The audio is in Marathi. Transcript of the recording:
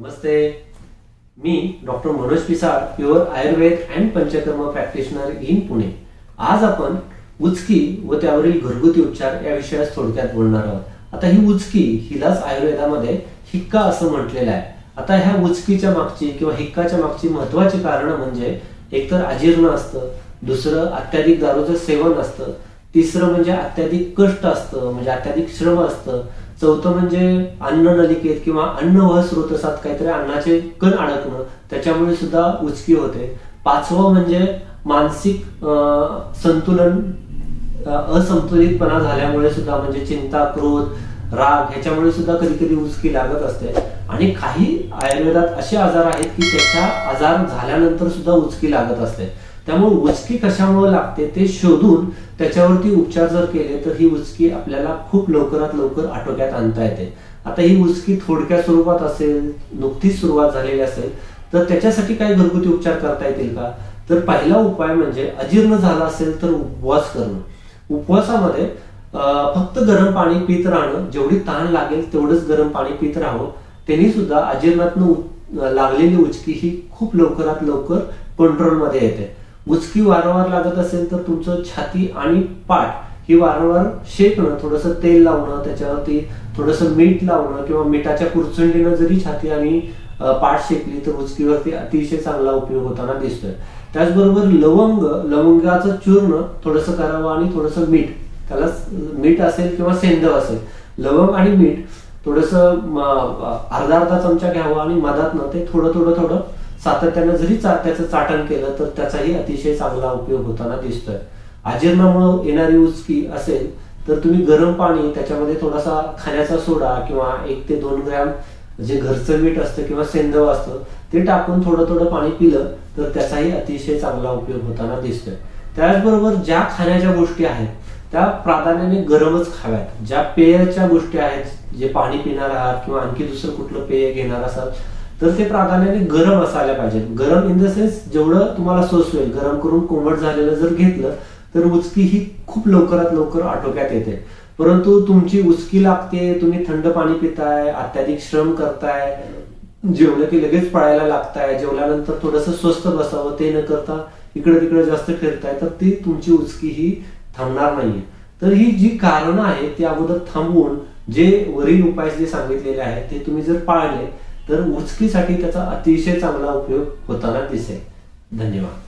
Namaste, me doctor Manoj Pisal, pure Ayurveda and panchakarma practitioner in Pune. आज आपण उचकी व त्यावरील घरगुती उपचार या विषयास थोडक्यात बोलणार आहोत। आता ही उचकी हिलाच आयुर्वेदामध्ये हिक्का असं म्हटलेलं आहे। आता ह्या उचकीच्या मागची किंवा हिक्काच्या मागची महत्त्वाची कारण म्हणजे एकतर अजीर्ण असतं, दुसरं अत्याधिक दारूचं सेवन असतं, तिसरं म्हणजे अत्याधिक कष्ट असतं, म्हणजे अत्याधिक श्रम असतं, चौथं म्हणजे अन्न नलिकेत किंवा अन्नवह स्रोतसात काहीतरी अन्नाचे कण अडकणं, त्याच्यामुळे सुद्धा उचकी होते। पाचवं म्हणजे मानसिक संतुलन असंतुलितपणा झाल्यामुळे सुद्धा, म्हणजे चिंता, क्रोध, राग ह्याच्यामुळे सुद्धा कधी कधी उचकी लागत असते। आणि काही आयुर्वेदात असे आजार आहेत की त्याचा आजार झाल्यानंतर सुद्धा उचकी लागत असते। त्यामुळे उचकी कशामुळे लागते ते शोधून त्याच्यावरती उपचार जर केले तर ही उचकी आपल्याला खूप लवकरात लवकर आटोक्यात आणता येते। आता ही उचकी थोडक्या स्वरूपात असेल, नुकतीच सुरुवात झालेली असेल तर त्याच्यासाठी काही घरगुती उपचार करता येतील का? तर पहिला उपाय म्हणजे अजीर्ण झाला असेल तर उपवास करणं। उपवासामध्ये फक्त गरम पाणी पित राहणं, जेवढी तहान लागेल तेवढंच गरम पाणी पित राहावं, त्यांनी सुद्धा अजीर्णातून लागलेली उचकी ही खूप लवकरात लवकर कंट्रोलमध्ये येते। उचकी वारंवार लागत असेल तर तुमचं छाती आणि पाठ ही वारंवार शेकणं, थोडंसं तेल लावणं, त्याच्यावरती थोडंसं मीठ लावणं किंवा मिठाच्या कुरचंडीनं जरी छाती आणि पाठ शेकली तर उचकीवरती अतिशय चांगला उपयोग होताना दिसतोय। त्याचबरोबर लवंगाचं चूर्ण थोडंसं करावं आणि थोडंसं मीठ, त्याला मीठ असेल किंवा सेंधव असेल, लवंग आणि मीठ थोडंसं अर्धा चमचा घ्यावं आणि मधातनं ते थोडं सातत्यानं जरी त्याचं चाटण केलं तर त्याचाही अतिशय चांगला उपयोग होताना दिसतोय। अजीर्णामुळे येणारी उचकी असेल तर तुम्ही गरम पाणी, त्याच्यामध्ये थोडासा खाण्याचा सोडा किंवा 1 ते 2 ग्रॅम जे घरचं मीठ असतं किंवा सेंधव असतं ते टाकून थोडं पाणी पिलं तर त्याचाही अतिशय चांगला उपयोग होताना दिसतोय। त्याचबरोबर ज्या खाण्याच्या गोष्टी आहेत त्या प्राधान्याने गरमच खाव्यात। ज्या पेयाच्या गोष्टी आहेत, जे पाणी पिणार आहात किंवा आणखी दुसरं कुठलं पेय घेणार असाल तर ते प्राधान्याने गरम असायला पाहिजे। गरम इन द सेन्स जेवढं तुम्हाला सोसवेल, गरम करून कोमट झालेलं जर घेतलं तर उचकी ही खूप लवकरात लवकर आटोक्यात येते। परंतु तुमची उचकी लागते, तुम्ही थंड पाणी पिताय, अत्याधिक श्रम करताय, जेवलं की लगेच पळायला लागताय, जेवल्यानंतर थोडंसं स्वस्थ बसावं ते न करता इकडे तिकडे जास्त फिरताय, तर ती तुमची उचकी ही थांबणार नाहीये। तर ही जी कारणं आहेत ती अगोदर थांबवून जे वरील उपाय जे सांगितलेले आहेत ते तुम्ही जर पाळले तर उचकीसाठी त्याचा अतिशय चांगला उपयोग होताना दिसेल। धन्यवाद।